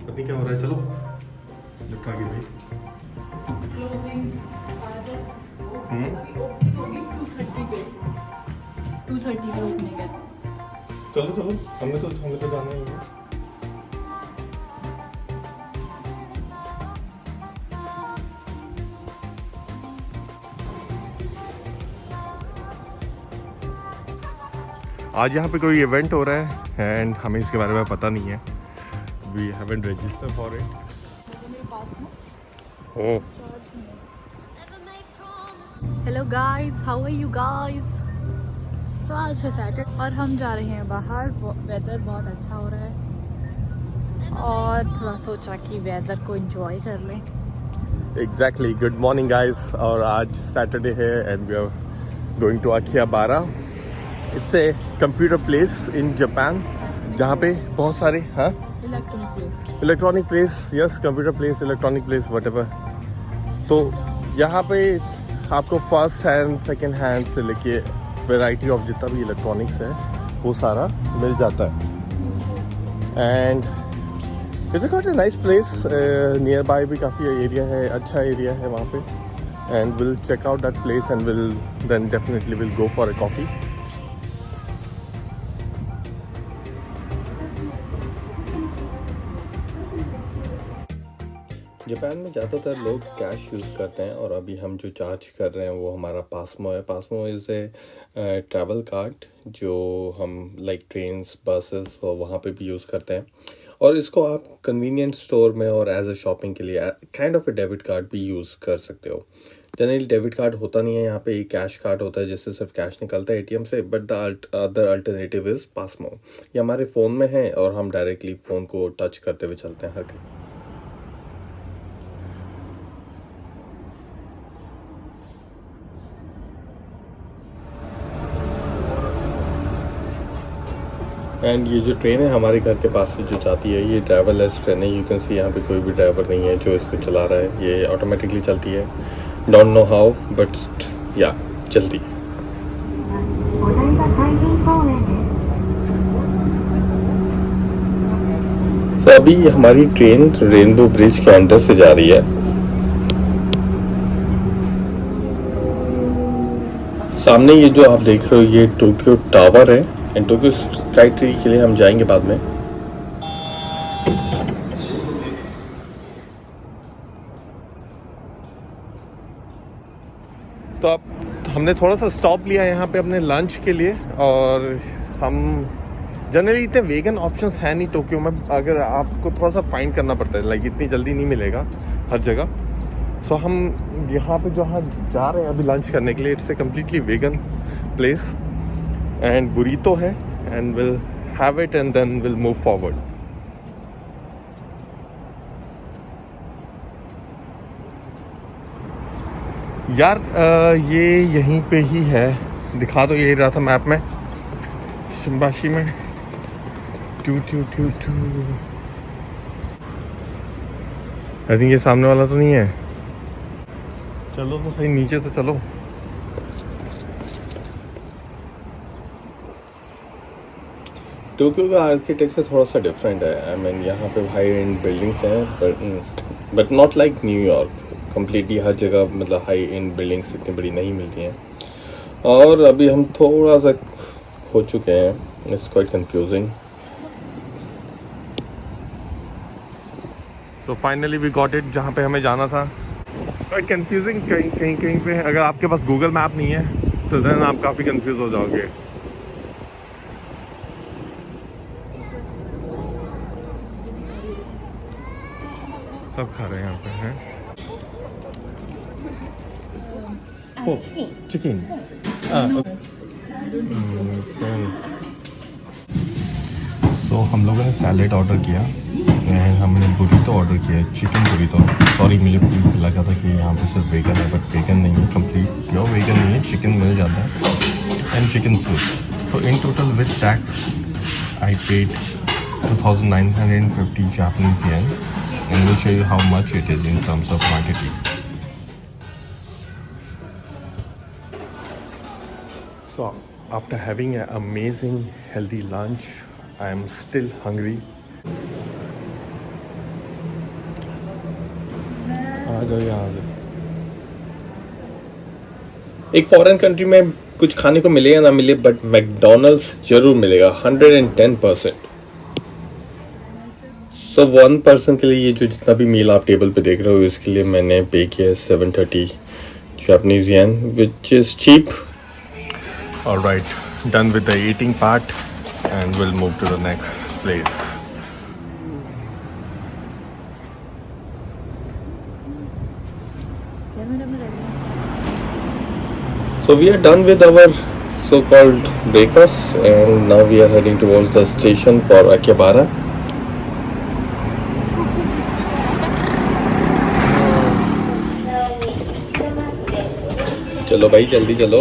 पता क्या हो रहा है, चलो निपटा के भाई। ओपनिंग होगी 2:30 पे ओपनिंग है। चलो चलो, हमें तो जाना ही है। आज यहाँ पे कोई इवेंट हो रहा है एंड हमें इसके बारे में पता नहीं है। We haven't register for it. Oh, hello guys, how are you guys? तो आज है सैटरडे और हम जा रहे हैं बाहर। वेदर बहुत अच्छा हो रहा है और थोड़ा सोचा कि वेदर को एंजॉय कर लें। एग्जैक्टली। Good morning guys. और आज सैटरडे है and we are going to Akihabara. It's a computer place in Japan जहाँ पे बहुत सारे electronic place, yes, computer place, electronic place, whatever. तो यहाँ पे आपको फर्स्ट हैंड, सेकंड हैंड से लेके वैरायटी ऑफ जितना भी इलेक्ट्रॉनिक्स है वो सारा मिल जाता है। And it's got a nice place. Near by भी काफ़ी एरिया है, अच्छा एरिया है वहाँ पे। And will check out that place and will then definitely will go for a coffee. Japan में ज़्यादातर लोग कैश यूज़ करते हैं और अभी हम जो चार्ज कर रहे हैं वो हमारा पासमो है। पासमो इज़ ए ट्रैवल कार्ड जो हम लाइक ट्रेन्स, बसेस और वहाँ पे भी यूज़ करते हैं। और इसको आप कन्वीनियंस स्टोर में और एज अ शॉपिंग के लिए kind of A debit card भी यूज़ कर सकते हो। जनरली डेबिट कार्ड होता नहीं है यहाँ पे, एक कैश कार्ड होता है जिससे सिर्फ कैश निकलता है एटीएम से। But the other alternative is Pasmo. ये हमारे फ़ोन में है और हम डायरेक्टली फ़ोन को टच करते हुए चलते हैं हर कहीं। एंड ये जो ट्रेन है हमारे घर के पास से जो जाती है, ये ड्राइवरलेस ट्रेन है। यू कैन सी यहाँ पे कोई भी ड्राइवर नहीं है जो इसको चला रहा है, ये ऑटोमेटिकली चलती है। डोंट नो हाउ बट या चलती है। तो अभी हमारी ट्रेन रेनबो ब्रिज के अंडर से जा रही है। सामने ये जो आप देख रहे हो ये टोक्यो टावर है एंड टोक्यो स्काई ट्री के लिए हम जाएंगे बाद में। तो अब हमने थोड़ा सा स्टॉप लिया यहाँ पे अपने लंच के लिए। और हम जनरली इतने वेगन ऑप्शंस हैं नहीं टोक्यो में, अगर आपको थोड़ा सा फाइंड करना पड़ता है, लाइक इतनी जल्दी नहीं मिलेगा हर जगह। सो हम यहाँ पे जहाँ जा रहे हैं अभी लंच करने के लिए, it's a completely vegan place and burrito है and will have it and then will move forward. यार ये यहीं पे ही है, दिखा तो यही रहा था मैप में, शिम्बाशी में। Two two two two I think ये सामने वाला तो नहीं है। चलो तो सही, नीचे तो चलो। टोक्यो का आर्किटेक्चर थोड़ा सा डिफरेंट है। आई मीन यहाँ पे हाई एंड बिल्डिंग्स हैं but not like New York completely हर जगह, मतलब हाई एंड बिल्डिंग्स इतनी बड़ी नहीं मिलती हैं। और अभी हम थोड़ा सा खो चुके हैं, it's quite confusing. So finally we got it जहाँ पे हमें जाना था। क्वाइट कंफ्यूजिंग कहीं पे। अगर आपके पास गूगल मैप नहीं है तो देन आप काफ़ी कंफ्यूज हो जाओगे। सब खा रहे हैं यहाँ पे हैं। चिकन। सो हम लोगों ने सैलेड ऑर्डर किया एंड हमने बुरीतो ऑर्डर किया, चिकन बुरीतो। सॉरी, मुझे लगा था कि यहाँ पे सिर्फ वेगन है बट वेगन नहीं है, कंप्लीट प्योर वेगन नहीं है, चिकन मिल जाता है and chicken soup. So in total with tax I paid 2,950 Japanese yen and we'll show you how much it is in terms of quantity. So after having an amazing healthy lunch, I am still hungry. आ जाओ यहाँ से। एक foreign country में कुछ खाने को मिले या ना मिले, बट मैकडोनल्ड्स जरूर मिलेगा 110%। सो 1 पर्सन के लिए ये जो जितना भी मील आप टेबल पे देख रहे हो, इसके लिए मैंने पे किया 730 Japanese yen, which is cheap. Alright, done with the eating part and we'll move to the next place. So we are done with our so-called breakfast and now we are heading towards the station for Akihabara. चलो भाई जल्दी चलो,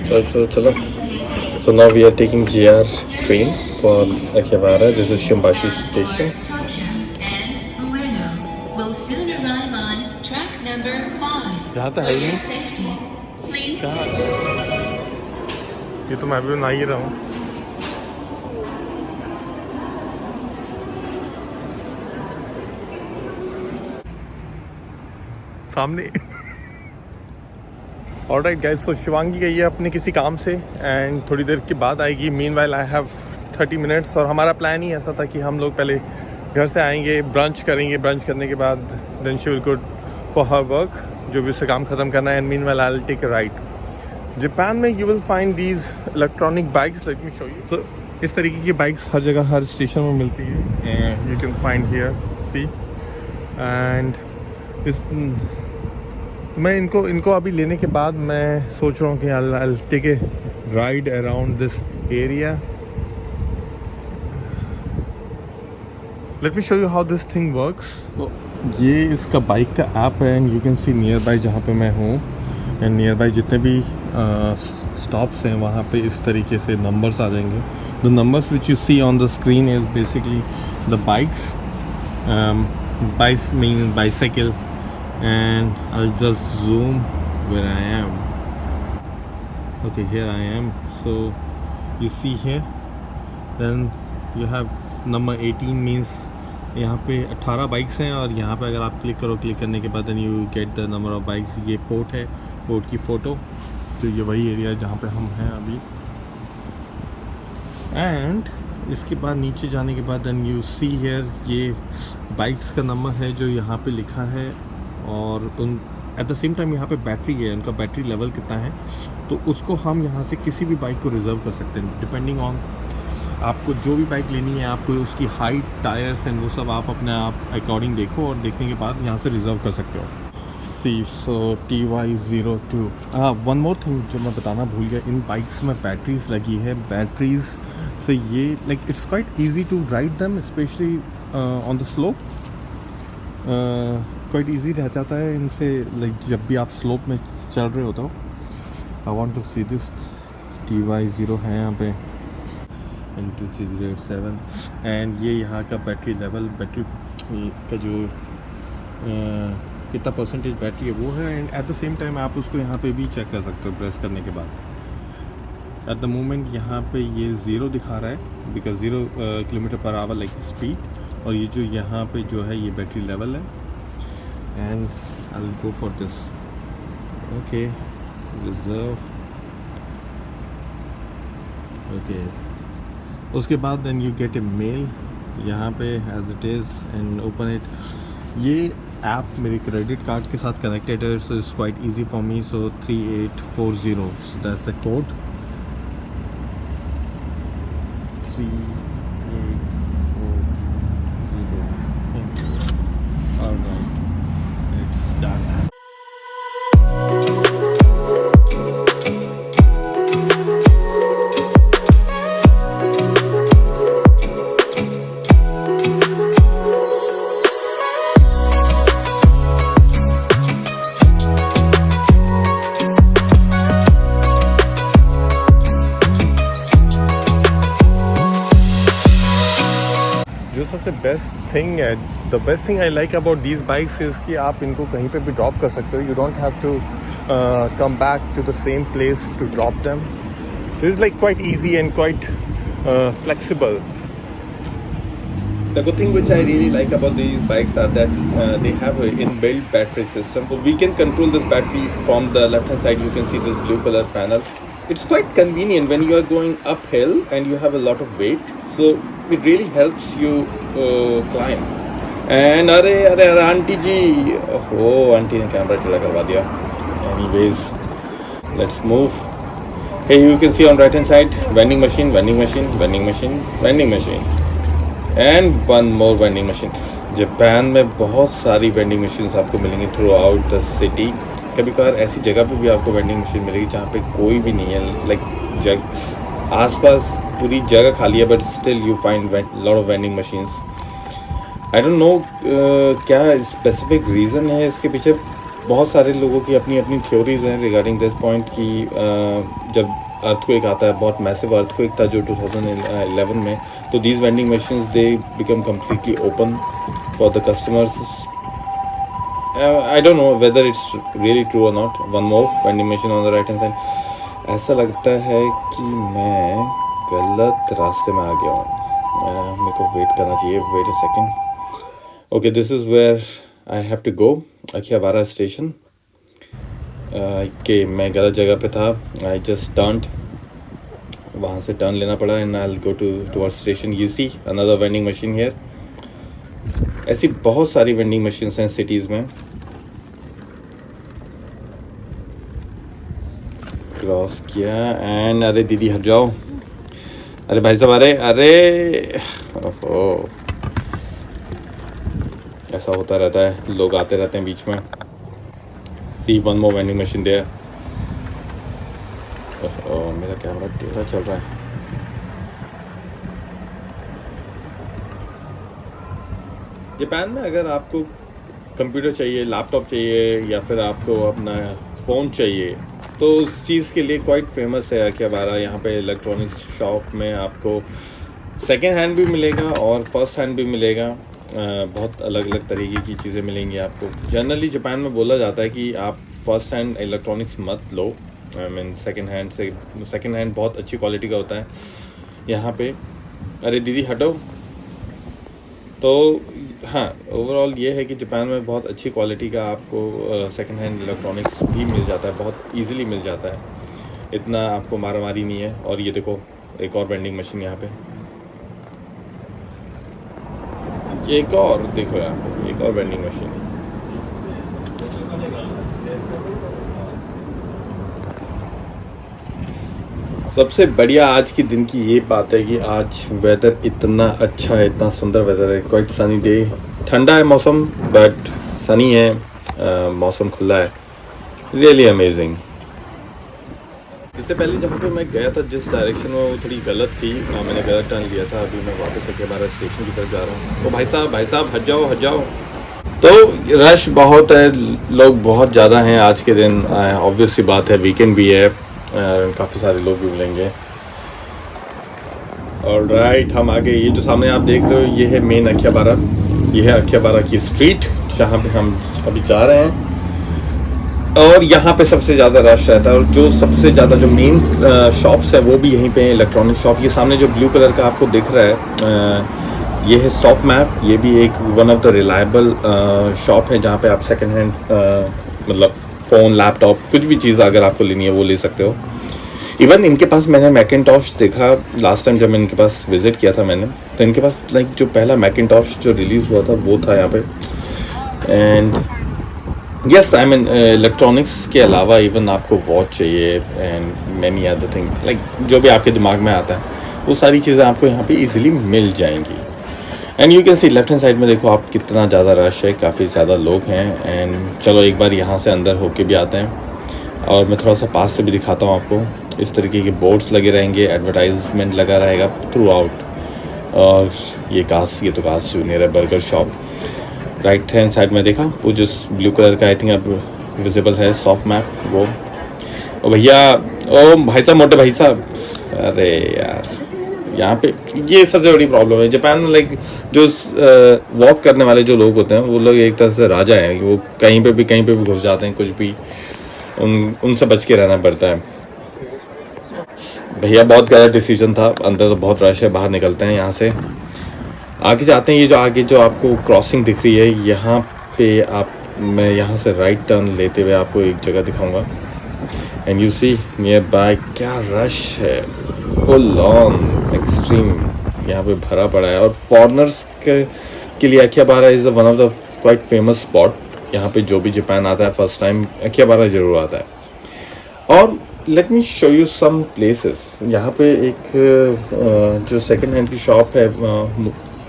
चलो चलो चलो। So now we are taking JR train for Akihabara. This is Shimbashi station. And Ueno will soon arrive on track number 5. यहाँ तो है ही नहीं। Safety, please. ये तो मैं भी बना ही रहा हूँ। सामने। ऑलराइट गाइस, सो शिवांगी गई है अपने किसी काम से एंड थोड़ी देर के बाद आएगी। मीनवाइल आई हैव 30 मिनट्स और हमारा प्लान ही ऐसा था कि हम लोग पहले घर से आएंगे, ब्रंच करेंगे, ब्रंच करने के बाद then she will go for her work, जो भी उससे काम ख़त्म करना है। And meanwhile I will take a ride. Japan में you will find these electronic bikes, let me show you. So इस तरीके की बाइक्स हर जगह हर स्टेशन में मिलती है and you can find here see. And इस मैं इनको अभी लेने के बाद मैं सोच रहा हूँ कि I'll take a ride around this area. Let me show you how this thing works. तो ये इसका बाइक का ऐप है and you can see near by जहाँ पे मैं हूँ एंड नियर बाई जितने भी स्टॉप्स हैं वहाँ पे इस तरीके से नंबर्स आ जाएंगे। The numbers which you see on the screen is basically the bikes, bikes mean bicycle, and I'll just zoom where I am. Okay, here I am. So you see here, then you have number 18 means यहाँ पे 18 bikes हैं और यहाँ पे अगर आप click करो, click करने के बाद then you get the number of bikes. ये पोर्ट है, पोर्ट की फ़ोटो, तो ये वही एरिया जहाँ पे हम हैं अभी। एंड इसके बाद नीचे जाने के बाद then you see here ये बाइक्स का नंबर है जो यहाँ पे लिखा है और उन एट द सेम टाइम यहाँ पे बैटरी है, उनका बैटरी लेवल कितना है, तो उसको हम यहाँ से किसी भी बाइक को रिज़र्व कर सकते हैं डिपेंडिंग ऑन आपको जो भी बाइक लेनी है, आपको उसकी हाइट, टायर्स एंड वो सब आप अपने आप अकॉर्डिंग देखो और देखने के बाद यहाँ से रिज़र्व कर सकते हो। सी सो TY02। वन मोर थिंग जो मैं बताना भूल गया, इन बाइक्स में बैटरीज लगी है। बैटरीज से ये like it's quite easy to ride them, specially on the slope. Quite easy रह जाता है इनसे, लाइक जब भी आप स्लोप में चल रहे हो तो। I want to see this TY0 है यहाँ पे एंड 23087 एंड ये यहाँ का बैटरी लेवल, बैटरी का जो कितना परसेंटेज बैटरी है वो है। And at the same time आप उसको यहाँ पे भी चेक कर सकते हो प्रेस करने के बाद। एट द मोमेंट यहाँ पे ये 0 दिखा रहा है बिकॉज 0 km/h लाइक स्पीड, और ये जो यहाँ पे जो है ये बैटरी लेवल है। And I will go for this, okay reserve, okay. उसके बाद then you get a mail यहाँ पे as it is and open it. ये ऐप मेरे क्रेडिट कार्ड के साथ कनेक्टेड है, so it's quite easy for me. So 3840, so that's the code 3840। Alright, it's done. जो सबसे बेस्ट थिंग है, the best thing I like about these bikes is कि आप इनको कहीं पे भी ड्रॉप कर सकते हो। You don't have to come back to the same place to drop them. It is like quite easy and quite flexible. The good thing which I really like about these bikes are that they have an inbuilt battery system. So we can control this battery from the left hand side. You can see this blue color panel. It's quite convenient when you are going uphill and you have a lot of weight. So it really helps you climb. And अरे aunty जी, oh aunty ने camera टेढ़ा करवा दिया. Anyways, let's move. Hey, you can see on right hand side vending machine, vending machine, vending machine, vending machine. And one more vending machine. Japan में बहुत सारी vending machines आपको मिलेंगी through out the city. कभी कभार ऐसी जगह पे भी आपको वेंडिंग मशीन मिलेगी जहाँ पे कोई भी नहीं है, लाइक आसपास पूरी जगह खाली है, but still you find lot of vending machines. I don't no क्या स्पेसिफिक रीज़न है इसके पीछे. बहुत सारे लोगों की अपनी अपनी थ्योरीज हैं रिगार्डिंग दिस पॉइंट कि जब अर्थक्वेक आता है, बहुत मैसिव अर्थक्वेक था जो 2011 में, तो these vending machines they become completely open for the customers. I don't know whether it's really true और not. One more vending machine on the right hand side. ऐसा लगता है कि मैं गलत रास्ते में आ गया हूँ. मेरे को वेट करना चाहिए. Wait a second. Okay, this is where I have to go. Akihabara station. कि मैं गलत जगह पे था. आई जस्ट टर्न्ड, वहाँ से टर्न लेना पड़ा. And I will go towards station. You see another vending machine here. ऐसी बहुत सारी वेंडिंग मशीन्स हैं सिटीज़ में. क्रॉस किया एंड अरे दीदी हट जाओ. अरे भाई साहब, अरे ओहो, ऐसा होता रहता है, लोग आते रहते हैं बीच में. See one more vending machine there. मेरा कैमरा टेढ़ा चल रहा है. जापान में अगर आपको कंप्यूटर चाहिए, लैपटॉप चाहिए या फिर आपको अपना फ़ोन चाहिए, तो उस चीज़ के लिए क्वाइट फेमस है अखियाबारा. यहाँ पे इलेक्ट्रॉनिक्स शॉप में आपको सेकेंड हैंड भी मिलेगा और फर्स्ट हैंड भी मिलेगा. बहुत अलग अलग तरीके की चीज़ें मिलेंगी आपको. जनरली जापान में बोला जाता है कि आप फर्स्ट हैंड इलेक्ट्रॉनिक्स मत लो. आई मीन सेकेंड हैंड से. सेकेंड हैंड बहुत अच्छी क्वालिटी का होता है यहाँ पे. अरे दीदी हटो. तो हाँ, ओवरऑल ये है कि जापान में बहुत अच्छी क्वालिटी का आपको सेकेंड हैंड इलेक्ट्रॉनिक्स भी मिल जाता है. बहुत ईजिली मिल जाता है. इतना आपको मारामारी नहीं है. और ये देखो एक और वेंडिंग मशीन यहाँ पे. एक और देखो यहाँ पे एक और वेंडिंग मशीन. सबसे बढ़िया आज के दिन की ये बात है कि आज वेदर इतना अच्छा है, इतना सुंदर वेदर है. Quite sunny day. ठंडा है मौसम बट सनी है. मौसम खुला है. Really amazing. इससे पहले जहाँ पे मैं गया था जिस डायरेक्शन में, वो थोड़ी गलत थी. मैंने गलत टर्न लिया था. अभी मैं वापस अखियाबारा स्टेशन की तरफ जा रहा हूँ. तो भाई साहब हट जाओ हट जाओ. तो रश बहुत है, लोग बहुत ज़्यादा हैं आज के दिन. ऑब्वियस सी बात है, वीकेंड भी है. काफ़ी सारे लोग भी मिलेंगे. और राइट, हम आगे ये जो सामने आप देख रहे हो, ये है मेन अखियाबारा. ये है अखियाबारा की स्ट्रीट जहाँ पे हम अभी जा रहे हैं. और यहाँ पे सबसे ज़्यादा रश रहता है. और जो सबसे ज़्यादा जो मेन शॉप्स है वो भी यहीं पे इलेक्ट्रॉनिक शॉप. ये सामने जो ब्लू कलर का आपको दिख रहा है, ये है सॉफ्ट मैप. ये भी एक one of the reliable shop है जहाँ पे आप सेकंड हैंड मतलब फ़ोन, लैपटॉप, कुछ भी चीज़ अगर आपको लेनी है वो ले सकते हो. इवन इनके पास मैंने मैकिनटॉश देखा लास्ट टाइम जब मैं इनके पास विज़िट किया था मैंने. तो इनके पास लाइक जो पहला मैकिनटॉश जो रिलीज़ हुआ था वो था यहाँ पे. And yes, I mean electronics के अलावा इवन आपको वॉच चाहिए and many other thing, like जो भी आपके दिमाग में आता है वो सारी चीज़ें आपको यहाँ पे इजीली मिल जाएंगी. And you can see left hand side में देखो आप कितना ज़्यादा रश है. काफ़ी ज़्यादा लोग हैं. एंड चलो एक बार यहाँ से अंदर होके भी आते हैं और मैं थोड़ा सा पास से भी दिखाता हूँ आपको. इस तरीके के बोर्ड्स लगे रहेंगे, एडवर्टाइजमेंट लगा रहेगा थ्रू आउट. और ये तो काश जूनियर है burger shop. Right hand side में देखा वो जिस ब्लू कलर का आई थिंक अब विजिबल है सॉफ्ट मैप वो. ओ भैया, ओ भाई साहब, मोटे भाई साहब. अरे यार, यहाँ पे ये सबसे बड़ी प्रॉब्लम है जापान में. लाइक जो वॉक करने वाले जो लोग होते हैं वो लोग एक तरह से राजा हैं. वो कहीं पे भी घुस जाते हैं. कुछ भी उनसे बच के रहना पड़ता है. भैया बहुत गलत डिसीजन था, अंदर तो बहुत रश है, बाहर निकलते हैं यहाँ से, आगे जाते हैं। ये जो आगे जो आपको क्रॉसिंग दिख रही है, यहाँ पे मैं यहाँ से राइट टर्न लेते हुए आपको एक जगह दिखाऊंगा। And you see near by क्या रश है, फुल ऑन एक्सट्रीम यहाँ पे भरा पड़ा है। और फॉरनर्स के लिए Akihabara is one of the quite famous spot. यहाँ पे जो भी जापान आता है फर्स्ट टाइम अकिहाबारा ज़रूर आता है। और let me show you some places. यहाँ पे एक जो सेकंड हैंड की शॉप है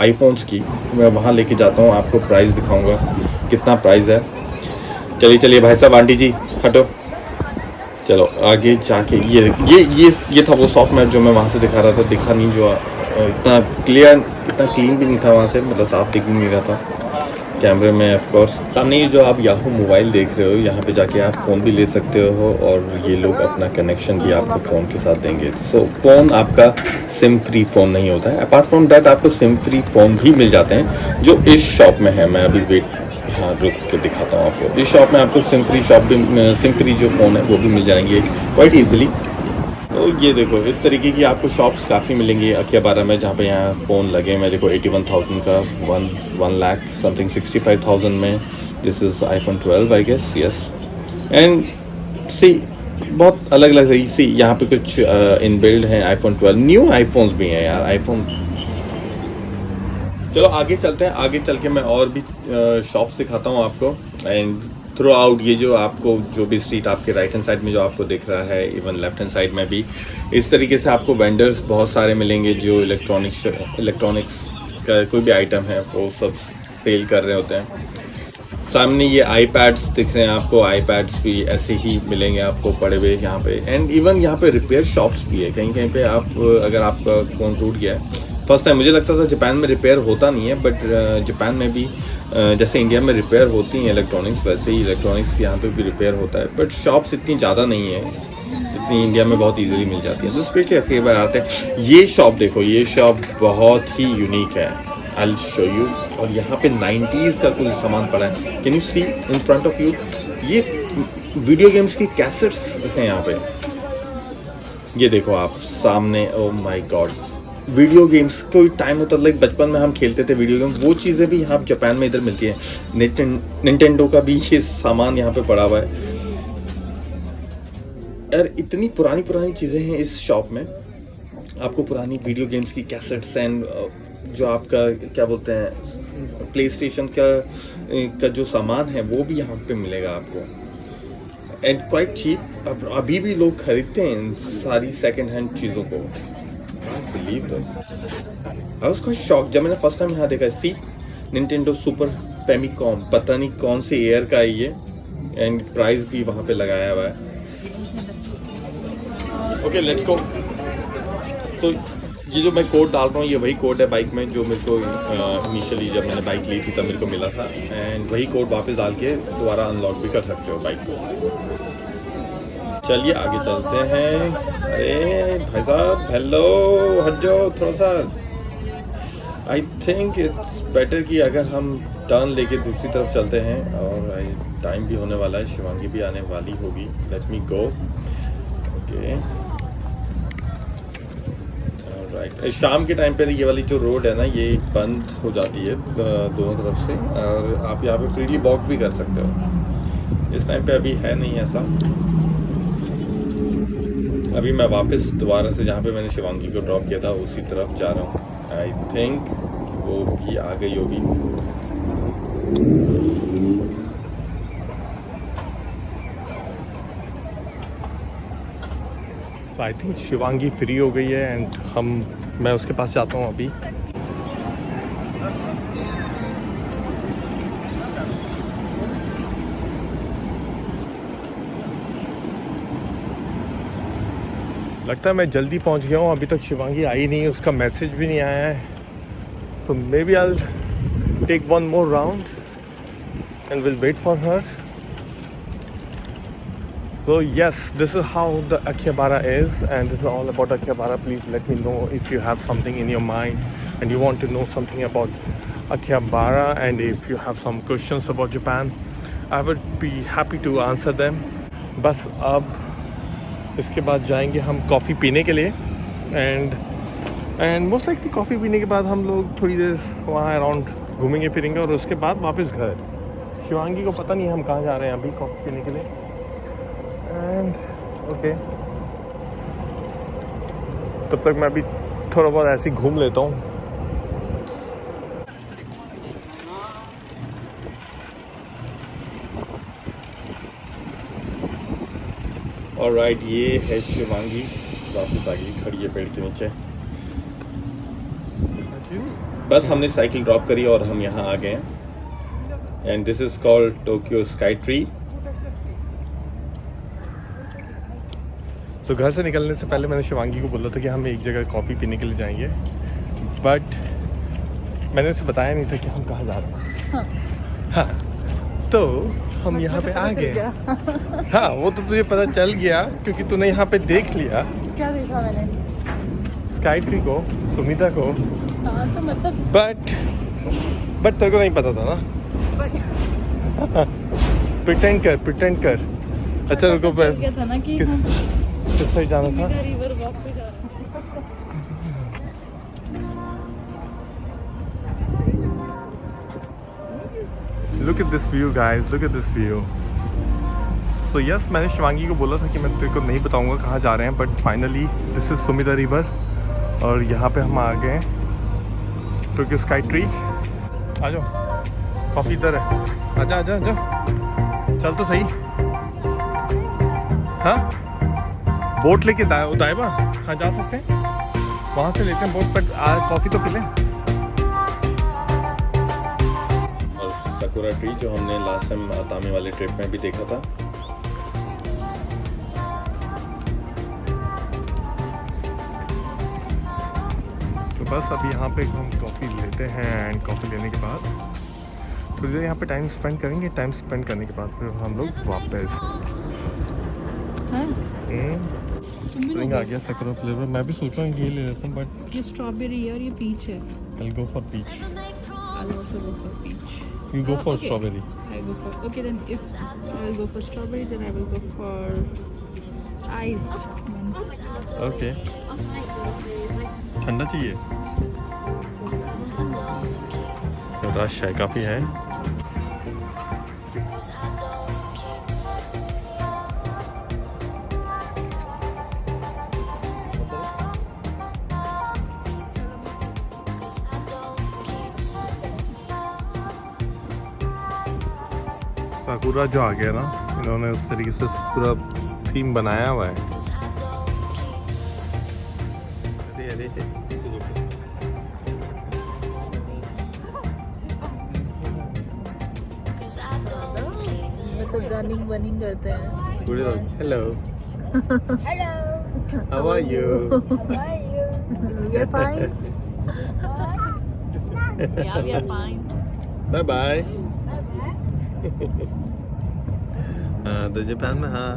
आईफोन्स की, मैं वहाँ लेके जाता हूँ, आपको प्राइस दिखाऊंगा कितना प्राइस है। चलिए चलिए भाई साहब, आंटी जी हटो, चलो आगे जाके ये था वो सॉफ्ट मैप जो मैं वहाँ से दिखा रहा था। दिखा नहीं, जो इतना क्लियर, इतना क्लीन भी नहीं था वहाँ से, मतलब साफ दिख भी नहीं रहा था कैमरे में। ऑफ कोर्स सामने ये जो आप याहू मोबाइल देख रहे हो, यहाँ पे जाके आप फ़ोन भी ले सकते हो और ये लोग अपना कनेक्शन भी आपको फ़ोन के साथ देंगे। सो फ़ोन आपका सिम फ्री फ़ोन नहीं होता है। अपार्ट फ्रॉम दैट आपको सिम फ्री फ़ोन भी मिल जाते हैं जो इस शॉप में है। मैं अभी हाँ रुक के दिखाता हूँ आपको। इस शॉप में आपको सिम फ्री जो फ़ोन है वो भी मिल जाएंगे क्वाइट ईजिली। तो ये देखो इस तरीके की आपको शॉप्स काफ़ी मिलेंगी अकिहाबारा में, जहाँ पे यहाँ फ़ोन लगे। मैं देखो 81,000 का 1 लाख समथिंग 65,000 में। This is iPhone 12 I guess, yes. And see बहुत अलग अलग है। सी यहाँ पे कुछ इनबिल्ड हैं iPhone 12, न्यू आईफोन्स भी हैं यार आईफोन। चलो आगे चलते हैं, आगे चल के मैं और भी शॉप्स दिखाता हूँ आपको। एंड थ्रू आउट ये जो आपको जो भी स्ट्रीट आपके राइट हैंड साइड में जो आपको दिख रहा है, इवन लेफ्ट हैंड साइड में भी इस तरीके से आपको वेंडर्स बहुत सारे मिलेंगे जो इलेक्ट्रॉनिक्स का कोई भी आइटम है वो सब सेल कर रहे होते हैं। सामने ये आईपैड्स दिख रहे हैं आपको, आईपैड्स भी ऐसे ही मिलेंगे आपको पड़े हुए यहाँ पे। एंड इवन यहाँ पे रिपेयर शॉप्स भी है। कहीं कहीं पे आप अगर आपका फ़ोन टूट गया है, फर्स्ट टाइम मुझे लगता था जापान में रिपेयर होता नहीं है, बट जापान में भी जैसे इंडिया में रिपेयर होती हैं इलेक्ट्रॉनिक्स, वैसे ही इलेक्ट्रॉनिक्स यहाँ पे भी रिपेयर होता है। बट शॉप्स इतनी ज़्यादा नहीं है जितनी इंडिया में बहुत इजीली मिल जाती है, तो स्पेशली कई बार आते हैं। ये शॉप देखो, ये शॉप बहुत ही यूनिक है, आई विल शो यू। और यहाँ पे 90s का कुछ सामान पड़ा है। Can you see in front of you, ये वीडियो गेम्स की कैसेट्स हैं यहाँ पे। ये देखो आप सामने, oh my god, video games कोई टाइम होता लाइक बचपन में हम खेलते थे वीडियो गेम, वो चीज़ें भी यहाँ जापान में इधर मिलती है। निंटेंडो का भी ये सामान यहाँ पे पड़ा हुआ है यार। इतनी पुरानी पुरानी चीज़ें हैं इस शॉप में। आपको पुरानी वीडियो गेम्स की कैसेट्स एंड जो आपका क्या बोलते हैं प्ले स्टेशन का जो सामान है वो भी यहाँ पे मिलेगा आपको, एंड क्वाइट चीप। अभी भी लोग खरीदते हैं इन सारी सेकेंड हैंड चीज़ों को। Believe this. I was quite shocked जब मैंने फर्स्ट टाइम यहाँ देखा। सी Nintendo Super Famicom, पता नहीं कौन से ईयर का है ये, एंड प्राइस भी वहाँ पे लगाया हुआ है। ओके लेट्स गो। तो ये जो मैं कोड डाल रहा हूँ, ये वही कोड है बाइक में जो मेरे को इनिशियली जब मैंने बाइक ली थी तब मेरे को मिला था, एंड वही कोड वापस डाल के दोबारा अनलॉक भी कर सकते हो बाइक को। चलिए आगे चलते हैं। अरे भाई साहब हेलो, हट जाओ थोड़ा सा। आई थिंक इट्स बेटर कि अगर हम टर्न लेके दूसरी तरफ चलते हैं, और टाइम भी होने वाला है, शिवांगी भी आने वाली होगी। Let me go. Okay right. शाम के टाइम पे ये वाली जो रोड है ना, ये बंद हो जाती है दोनों तरफ से, और आप यहाँ पे फ्रीली वॉक भी कर सकते हो। इस टाइम पे अभी है नहीं ऐसा। अभी मैं वापस दोबारा से जहाँ पे मैंने शिवांगी को ड्रॉप किया था उसी तरफ जा रहा हूँ। आई थिंक वो भी आ गई होगी। तो आई थिंक शिवांगी फ्री हो गई है, एंड मैं उसके पास जाता हूँ अभी। लगता है मैं जल्दी पहुंच गया हूं, अभी तक शिवांगी आई नहीं है, उसका मैसेज भी नहीं आया है। So maybe I will take one more round and will wait for her. So yes, this is how the Akihabara is, and this is all about Akihabara. Please let me know if you have something in your mind and you want to know something about Akihabara, and if you have some questions about Japan, I would be happy to answer them. बस अब इसके बाद जाएंगे हम coffee पीने के लिए and most likely coffee पीने के बाद हम लोग थोड़ी देर वहाँ अराउंड घूमेंगे फिरेंगे और उसके बाद वापस घर। शिवांगी को पता नहीं हम कहाँ जा रहे हैं अभी कॉफ़ी पीने के लिए। एंड ओके, तब तक मैं अभी थोड़ा बहुत ऐसे ही घूम लेता हूँ। ऑलराइट, ये है शिवांगी, वापस आ गई, खड़ी है पेड़ के नीचे। बस हमने साइकिल ड्रॉप करी और हम यहाँ आ गए हैं। And this is called Tokyo sky tree. तो घर से निकलने से पहले मैंने शिवांगी को बोला था कि हम एक जगह कॉफ़ी पीने के लिए जाएंगे, बट मैंने उसे बताया नहीं था कि हम कहाँ जा रहे हैं। हाँ, तो हम यहाँ पे आ गए। हाँ, वो तो तुझे पता चल गया क्योंकि तूने यहाँ पे देख लिया। क्या देखा मैंने? स्काई ट्री को, सुमिता को। हाँ, तो मतलब बट तेरे को नहीं पता था ना। प्रिटेंड कर। अच्छा रुको, क्या था ना कि हम किस साइड जाना था? रिवर वॉक पे जा रहे हैं। Look at this view guys, look at this view. So yes, मैंने शिवांगी को बोला था कि मैं तेरे को नहीं बताऊंगा कहाँ जा रहे हैं, but finally this is Sumita river और यहाँ पे हम आ गए हैं टोक्यो स्काई ट्री। आ जाओ, कॉफ़ी इधर है, आजा आजा आजा, चल तो सही। हाँ, बोट लेके दाएबा, हाँ जा सकते हैं, वहाँ से लेते हैं बोट, बट कॉफ़ी तो पी लें। सकुरा ट्री जो हमने लास्ट टाइम तामी वाले ट्रिप में भी देखा था। तो बस अभी यहाँ पे हम कॉफ़ी लेते हैं एंड कॉफ़ी लेने के बाद थोड़ी देर यहाँ पे टाइम स्पेंड करेंगे। टाइम स्पेंड करने के बाद फिर हम लोग वापस स्प्रिंग आ गया सकुरा फ्लेवर। मैं भी सोच रहा हूँ ये ले लेता हूँ, बट ये स्ट्रॉबेरी है और ये पीच है। I'll go for peach. I'll also go for peach. You go for Okay. strawberry. I go for, okay, then if I will go for strawberry, then I will go for iced one. Okay. ठंडा चाहिए तो rush है, काफ़ी है। साकुरा जो आ गया ना, इन्होंने उस तरीके से पूरा थीम बनाया हुआ है। अरे मतलब रनिंग वनिंग करते हैं। पूरे लोग hello Hello. How are you. How are you? We are fine. Yeah, we are fine. Bye bye. Bye-bye. हाँ, तो जापान में हाँ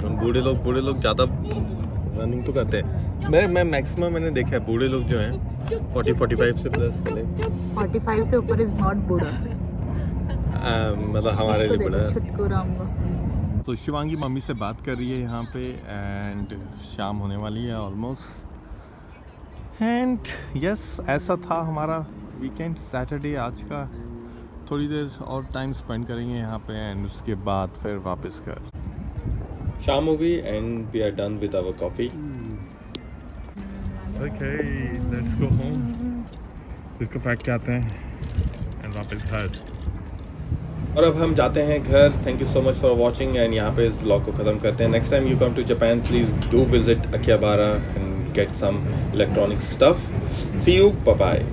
हम बूढ़े लोग ज़्यादा रनिंग तो करते हैं। मैं मैक्सिमम मैंने देखा है बूढ़े लोग जो हैं 40-45 से प्लस वाले। 45 से ऊपर इज नॉट बूढ़ा। मतलब हमारे लिए बड़ा। छुटको रामगा। तो शिवांगी मम्मी से बात कर रही है यहाँ पे एंड शाम होने वाली है ऑलमोस्ट। एंड यस, ऐसा था हमारा वीकेंड सैटरडे आज का। थोड़ी देर और टाइम स्पेंड करेंगे यहाँ पे एंड उसके बाद फिर वापस घर। शाम हो गई and we are done with our coffee. Okay, let's go home. इसको पैक के आते हैं एंड वापस घर। और अब हम जाते हैं घर। Thank you so much for watching and यहाँ पे इस ब्लॉग को ख़त्म करते हैं। Next time you come to Japan please do visit Akihabara and get some electronic stuff. See you, bye bye.